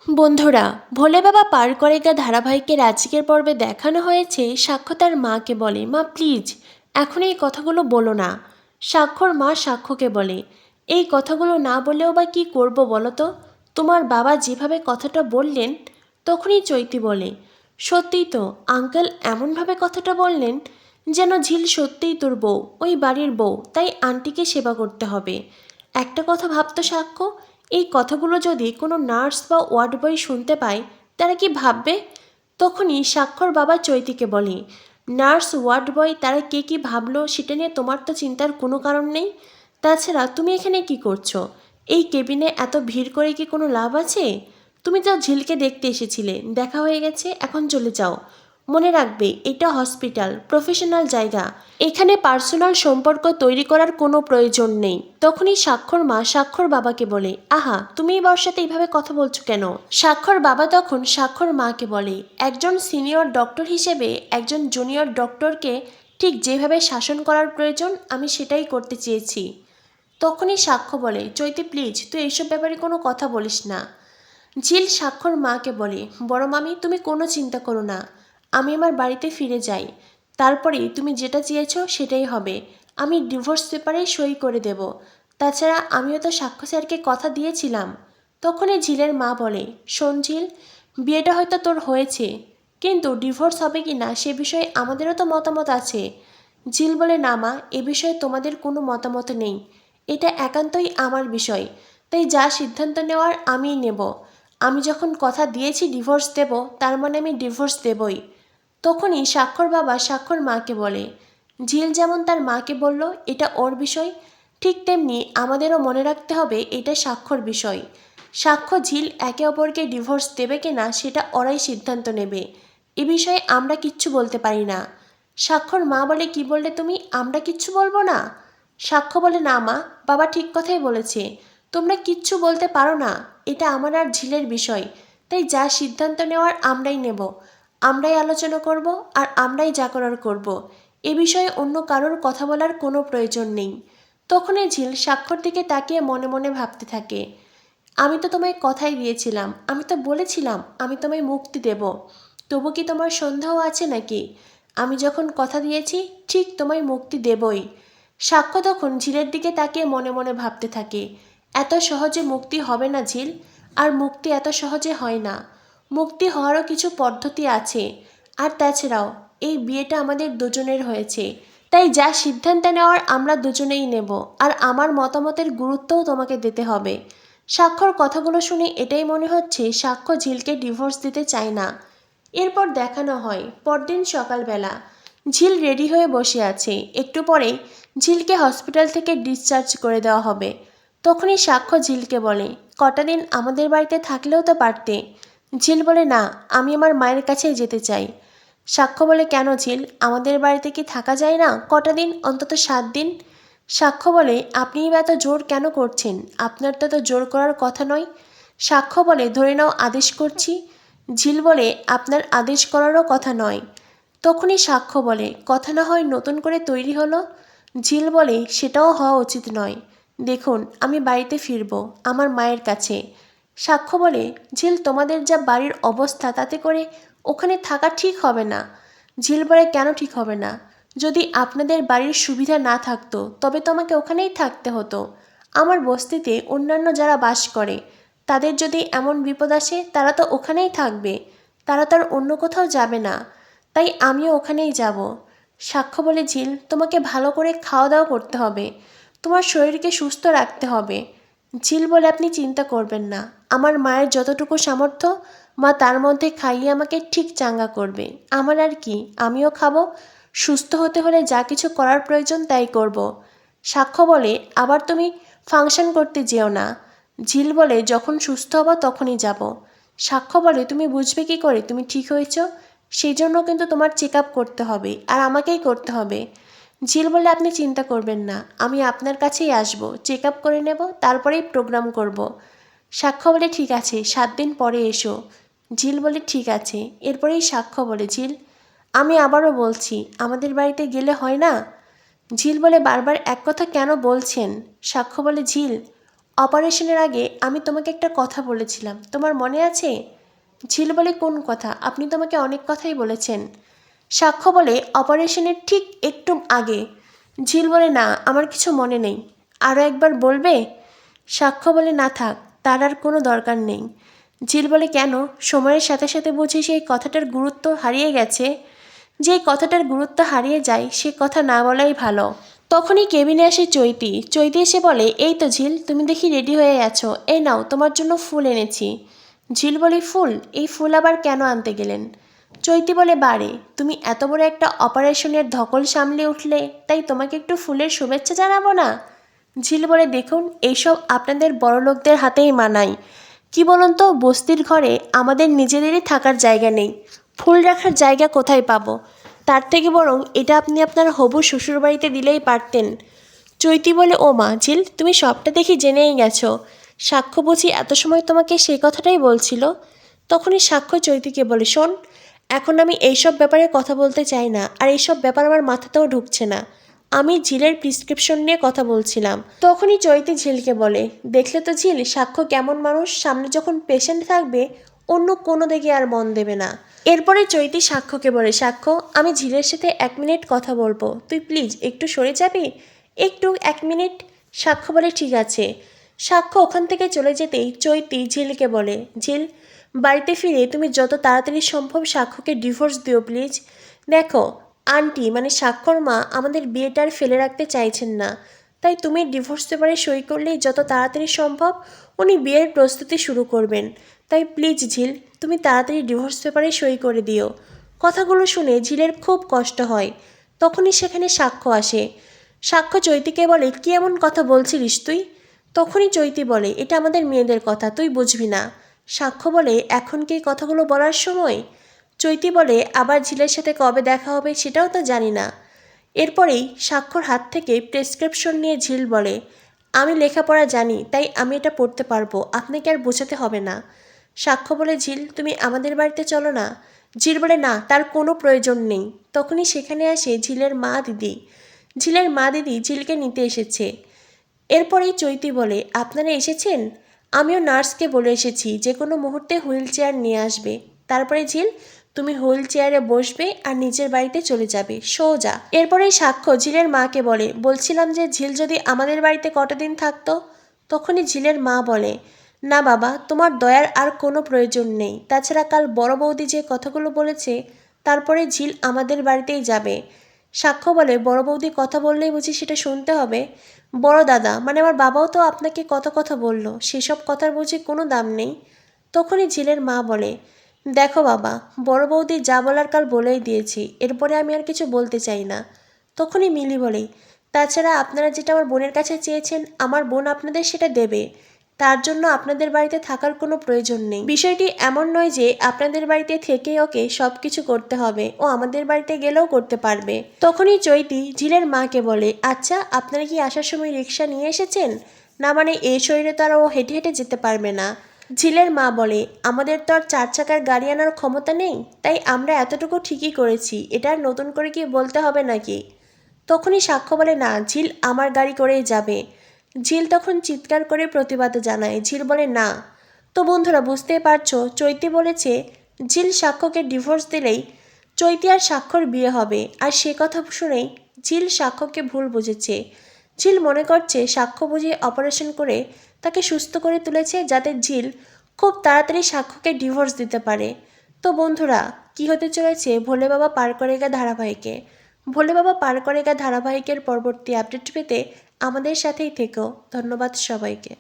বন্ধুরা, ভোলে বাবা পার করেগা ধারাবাহিকের আজকের পর্বে দেখানো হয়েছে সাক্ষ্য তার মাকে বলে, মা প্লিজ এখন এই কথাগুলো বলো না। সাক্ষ্যর মা সাক্ষ্যকে বলে, এই কথাগুলো না বলেও বা কী করবো বলো তো? তোমার বাবা যেভাবে কথাটা বললেন। তখনই চৈতি বলে, সত্যিই তো আঙ্কেল এমনভাবে কথাটা বললেন যেন ঝিল সত্যিই তোর বউ, ওই বাড়ির বউ, তাই আন্টিকে সেবা করতে হবে। একটা কথা ভাবতো সাক্ষ্য, এই কথাগুলো যদি কোনো নার্স বা ওয়ার্ড বয় শুনতে পায় তারা কি ভাববে? তখনই সাক্ষর বাবা চৈতিকে বলে, নার্স ওয়ার্ড বয় তারা কে কী ভাবলো সেটা নিয়ে তোমার তো চিন্তার কোনো কারণ নেই। তাছাড়া তুমি এখানে কি করছো? এই কেবিনে এত ভিড় করে কি কোনো লাভ আছে? তুমি তো ঝিলকে দেখতে এসেছিলে, দেখা হয়ে গেছে, এখন চলে যাও। মনে রাখবে এটা হসপিটাল, প্রফেশনাল জায়গা, এখানে পার্সোনাল সম্পর্ক তৈরি করার কোনো প্রয়োজন নেই। তখনই সাক্ষর মা সাক্ষর বাবাকে বলে, আহা তুমি এই বর্ষাতে এইভাবে কথা বলছো কেন? সাক্ষর বাবা তখন সাক্ষর মাকে বলে, একজন সিনিয়র ডক্টর হিসেবে একজন জুনিয়র ডক্টরকে ঠিক যেভাবে শাসন করার প্রয়োজন আমি সেটাই করতে চেয়েছি। তখনই সাক্ষ্য বলে, চৈতি প্লিজ তুই এইসব ব্যাপারে কোনো কথা বলিস না। ঝিল সাক্ষর মাকে বলে, বড় মামি তুমি কোনো চিন্তা করো না, আমি আমার বাড়িতে ফিরে যাই, তারপরে তুমি যেটা চেয়েছো সেটাই হবে। আমি ডিভোর্স পেপারে সই করে দেব। তাছাড়া আমিও তো সাক্ষ্য স্যারকে কথা দিয়েছিলাম। তখনই ঝিলের মা বলে, শোন ঝিল, বিয়েটা হয়তো তোর হয়েছে, কিন্তু ডিভোর্স হবে কি না সে বিষয়ে আমাদেরও তো মতামত আছে। ঝিল বলে, না মা, এ বিষয়ে তোমাদের কোনো মতামত নেই, এটা একান্তই আমার বিষয়, তাই যা সিদ্ধান্ত নেওয়ার আমিই নেব। আমি যখন কথা দিয়েছি ডিভোর্স দেব, তার মানে আমি ডিভোর্স দেবই। তখনই সাক্ষর বাবা সাক্ষর মাকে বলে, ঝিল যেমন তার মাকে বলল এটা ওর বিষয়, ঠিক তেমনি আমাদেরও মনে রাখতে হবে এটা সাক্ষর বিষয়। সাক্ষ্য ঝিল একে অপরকে ডিভোর্স দেবে কিনা সেটা ওরাই সিদ্ধান্ত নেবে, এ বিষয়ে আমরা কিচ্ছু বলতে পারি না। সাক্ষর মা বলে, কি বললে তুমি, আমরা কিচ্ছু বলবো না? সাক্ষ্য বলে, না মা, বাবা ঠিক কথাই বলেছে, তোমরা কিচ্ছু বলতে পারো না, এটা আমার আর ঝিলের বিষয়, তাই যা সিদ্ধান্ত নেওয়ার আমরাই নেব, আমরাই আলোচনা করব, আর আমরাই যা করার করব, এ বিষয়ে অন্য কারোর কথা বলার কোনো প্রয়োজন নেই। তখনই ঝিল সাক্ষর দিকে তাকিয়ে মনে মনে ভাবতে থাকে, আমি তো তোমায় কথাই দিয়েছিলাম, আমি তো বলেছিলাম আমি তোমায় মুক্তি দেব, তবু কি তোমার সন্দেহ আছে নাকি? আমি যখন কথা দিয়েছি ঠিক তোমায় মুক্তি দেবই। সাক্ষ্য তখন ঝিলের দিকে তাকিয়ে মনে মনে ভাবতে থাকে, এত সহজে মুক্তি হবে না ঝিল, আর মুক্তি এত সহজে হয় না, মুক্তি হওয়ারও কিছু পদ্ধতি আছে। আর তাছাড়াও এই বিয়েটা আমাদের দুজনের হয়েছে, তাই যা সিদ্ধান্ত নেওয়ার আমরা দুজনেই নেব, আর আমার মতামতের গুরুত্বও তোমাকে দিতে হবে। সাক্ষ্যর কথাগুলো শুনে এটাই মনে হচ্ছে সাক্ষ্য ঝিলকে ডিভোর্স দিতে চায় না। এরপর দেখানো হয় পরদিন সকালবেলা ঝিল রেডি হয়ে বসে আছে, একটু পরেই ঝিলকে হসপিটাল থেকে ডিসচার্জ করে দেওয়া হবে। তখনই সাক্ষ্য ঝিলকে বলে, কটা দিন আমাদের বাড়িতে থাকলেও তো পারতে। ঝিল বলে, না, আমি আমার মায়ের কাছেই যেতে চাই। সাক্ষ্য বলে, কেন ঝিল, আমাদের বাড়িতে কি থাকা যায় না কটা দিন, অন্তত 7 দিন? সাক্ষ্য বলে, আপনিই বা এত জোর কেন করছেন, আপনার তো জোর করার কথা নয়। সাক্ষ্য বলে, ধরে নাও আদেশ করছি। ঝিল বলে, আপনার আদেশ করারও কথা নয়। তখনই সাক্ষ্য বলে, কথা না হয় নতুন করে তৈরি হলো। ঝিল বলে, সেটাও হওয়া উচিত নয়। দেখুন আমি বাড়িতে ফিরব, আমার মায়ের কাছে। সাক্ষ্য বলে, ঝিল তোমাদের যা বাড়ির অবস্থা তাতে করে ওখানে থাকা ঠিক হবে না। ঝিল বলে, কেন ঠিক হবে না? যদি আপনাদের বাড়ির সুবিধা না থাকতো তবে তোমাকে ওখানেই থাকতে হতো। আমার বস্তিতে অন্যান্য যারা বাস করে তাদের যদি এমন বিপদ আসে তারা তো ওখানেই থাকবে, তারা তার অন্য কোথাও যাবে না, তাই আমিও ওখানেই যাব। সাক্ষ্য বলে, ঝিল তোমাকে ভালো করে খাওয়া দাওয়া করতে হবে, তোমার শরীরকে সুস্থ রাখতে হবে। ঝিল বলে, আপনি চিন্তা করবেন না, আমার মায়ের যতটুকু সামর্থ্য মা তার মধ্যে খাইয়ে আমাকে ঠিক চাঙ্গা করবে। আমার আর কি, আমিও খাবো, সুস্থ হতে হলে যা কিছু করার প্রয়োজন তাই করব। সাক্ষ্য বলে, আবার তুমি ফাংশন করতে যেও না। ঝিল বলে, যখন সুস্থ হব তখনই যাব। সাক্ষ্য বলে, তুমি বুঝবে কি করে তুমি ঠিক হয়েছ? সেই জন্য কিন্তু তোমার চেক আপ করতে হবে, আর আমাকেই করতে হবে। ঝিল বলে, আপনি চিন্তা করবেন না, আমি আপনার কাছেই আসব, চেক আপ করে নেব, তারপরেই প্রোগ্রাম করব। সাক্ষ্য বলে, ঠিক আছে 7 দিন পরে এসো। ঝিল বলে, ঠিক আছে। এরপরেই সাক্ষ্য বলে, ঝিল আমি আবারও বলছি আমাদের বাড়িতে গেলে হয় না? ঝিল বলে, বারবার এক কথা কেন বলছেন? সাক্ষ্য বলে, ঝিল অপারেশনের আগে আমি তোমাকে একটা কথা বলেছিলাম, তোমার মনে আছে? ঝিল বলে, কোন কথা? আপনি তোমাকে অনেক কথাই বলেছেন। সাক্ষ্য বলে, অপারেশনের ঠিক একটু আগে। ঝিল বলে, না, আমার কিছু মনে নেই। আরও একবার বলবে? সাক্ষ্য বলে, না থাক, তার আর কোনো দরকার নেই। ঝিল বলে, কেন? সময়ের সাথে সাথে বুঝি সেই কথাটার গুরুত্ব হারিয়ে গেছে? যে কথাটার গুরুত্ব হারিয়ে যায় সে কথা না বলাই ভালো। তখনই কেবিনে আসে চৈতি। চৈতি এসে বলে, এই তো ঝিল, তুমি দেখি রেডি হয়ে আছো, এই নাও তোমার জন্য ফুল এনেছি। ঝিল বলে, ফুল? এই ফুল আবার কেন আনতে গেলেন? চৈতি বলে, বারে, তুমি এত বড় একটা অপারেশনের ধকল সামলে উঠলে, তাই তোমাকে একটু ফুলের শুভেচ্ছা জানাবো না? ঝিল বলে, দেখুন, এইসব আপনাদের বড়লোকদের হাতেই মানায়। কি বলুন তো, বস্তির ঘরে আমাদের নিজেদেরই থাকার জায়গা নেই, ফুল রাখার জায়গা কোথায় পাবো? তার থেকে বরং এটা আপনি আপনার হবু শ্বশুরবাড়িতে দিলেই পারতেন। চৈতি বলে, ও মা, ঝিল, তুমি সবটা দেখি জেনেই গেছো। সাক্ষ্য বুঝি এত সময় তোমাকে সেই কথাটাই বলছিল? তখনই সাক্ষ্য চৈতিকে বলে, শোন, এখন আমি এইসব ব্যাপারে কথা বলতে চাই না, আর এইসব ব্যাপার আমার মাথাতেও ঢুকছে না। আমি ঝিলের প্রিসক্রিপশন নিয়ে কথা বলছিলাম। তখনই চৈতি ঝিলকে বলে, দেখলে তো ঝিল, সাক্ষ্য কেমন মানুষ, সামনে যখন পেশেন্ট থাকবে অন্য কোনো দিকে আর মন দেবে না। এরপরে চৈতি সাক্ষ্যকে বলে, সাক্ষ্য, আমি ঝিলের সাথে 1 মিনিট কথা বলবো, তুই প্লিজ একটু সরে যাবি? একটু 1 মিনিট। সাক্ষ্য বলে, ঠিক আছে। সাক্ষ্য ওখান থেকে চলে যেতেই চৈতি ঝিলকে বলে, ঝিল, বাড়িতে ফিরে তুমি যত তাড়াতাড়ি সম্ভব সাক্ষ্যকে ডিভোর্স দিও প্লিজ। দেখো, আন্টি মানে সাক্ষ্যর মা আমাদের বিয়েটা আর ফেলে রাখতে চাইছেন না, তাই তুমি ডিভোর্স পেপারে সই করলেই যত তাড়াতাড়ি সম্ভব উনি বিয়ের প্রস্তুতি শুরু করবেন। তাই প্লিজ ঝিল, তুমি তাড়াতাড়ি ডিভোর্স পেপারে সই করে দিও। কথাগুলো শুনে ঝিলের খুব কষ্ট হয়। তখনই সেখানে সাক্ষ্য আসে। সাক্ষ্য চৈতিকে বলে, কি এমন কথা বলছিলিস তুই? তখনই চৈতি বলে, এটা আমাদের মেয়েদের কথা, তুই বুঝবি না। সাক্ষ্য বলে, এখন কি এই কথাগুলো বলার সময়? চৈতি বলে, আবার ঝিলের সাথে কবে দেখা হবে সেটাও তো জানি না। এরপরেই সাক্ষ্যর হাত থেকে প্রেসক্রিপশন নিয়ে ঝিল বলে, আমি লেখাপড়া জানি, তাই আমি এটা পড়তে পারবো, আপনাকে আর বোঝাতে হবে না। সাক্ষ্য বলে, ঝিল, তুমি আমাদের বাড়িতে চলো না। ঝিল বলে, না, তার কোনো প্রয়োজন নেই। তখনই সেখানে আসে ঝিলের মা দিদি। ঝিলের মা দিদি ঝিলকে নিতে এসেছে। এরপরেই চৈতি বলে, আপনারা এসেছেন? আমিও নার্সকে বলে এসেছি যে কোনো মুহূর্তে হুইল চেয়ার নিয়ে আসবে। তারপরে ঝিল, তুমি হুইল চেয়ারে বসবে আর নিজের বাড়িতে চলে যাবে সোজা। এরপরেই সাক্ষ্য ঝিলের মাকে বলে, বলছিলাম যে ঝিল যদি আমাদের বাড়িতে কটা দিন থাকতো? তখনই ঝিলের মা বলে, না বাবা, তোমার দয়ার আর কোনো প্রয়োজন নেই। তাছাড়া কাল বড় বৌদি যে কথাগুলো বলেছে, তারপরে ঝিল আমাদের বাড়িতেই যাবে। সাক্ষ্য বলে, বড় বৌদি কথা বললেই বুঝি সেটা শুনতে হবে? বড় দাদা মানে আমার বাবাও তো আপনাকে কত কথা বলল, সেসব কথার বুঝি কোনো দাম নেই? তখনই ঝিলের মা বলে, দেখো বাবা, বড় বৌদি যা বলার কাল বলেই দিয়েছি, এরপরে আমি আর কিছু বলতে চাই না। তখনই মিলি বলে, তাছাড়া আপনারা যেটা আমার বোনের কাছে চেয়েছেন, আমার বোন আপনাদের সেটা দেবে, তার জন্য আপনাদের বাড়িতে থাকার কোনো প্রয়োজন নেই। বিষয়টি এমন নয় যে আপনাদের বাড়িতে থেকে ওকে সব কিছু করতে হবে, ও আমাদের বাড়িতে গেলেও করতে পারবে। তখনই চৈতি ঝিলের মাকে বলে, আচ্ছা, আপনারা কি আসার সময় রিক্সা নিয়ে এসেছেন? না মানে এই শরীরে তো আর ও হেঁটে হেঁটে যেতে পারবে না। ঝিলের মা বলে, আমাদের তো আর 4 চাকার গাড়ি আনার ক্ষমতা নেই, তাই আমরা এতটুকু ঠিকই করেছি, এটা আর নতুন করে কি বলতে হবে নাকি? তখনই সাক্ষ্য বলে, না, ঝিল আমার গাড়ি করেই যাবে। ঝিল তখন চিৎকার করে প্রতিবাদ জানায়। ঝিল বলে, না। তো বন্ধুরা, বুঝতেই পারছো, চৈতি বলেছে ঝিল সাক্ষ্যকে ডিভোর্স দিলেই চৈতি আর সাক্ষ্যর বিয়ে হবে, আর সে কথা শুনেই ঝিল সাক্ষ্যকে ভুল বুঝেছে। ঝিল মনে করছে সাক্ষ্য বুঝিয়ে অপারেশন করে তাকে সুস্থ করে তুলেছে, যাতে ঝিল খুব তাড়াতাড়ি সাক্ষ্যকে ডিভোর্স দিতে পারে। তো বন্ধুরা, কি হতে চলেছে ভোলে বাবা পার করেগা ধারাবাহিকে? ভোলে বাবা পার করেগা ধারাবাহিকের পরবর্তী আপডেট পেতে আমাদের সাথেই থেকো। ধন্যবাদ সবাইকে।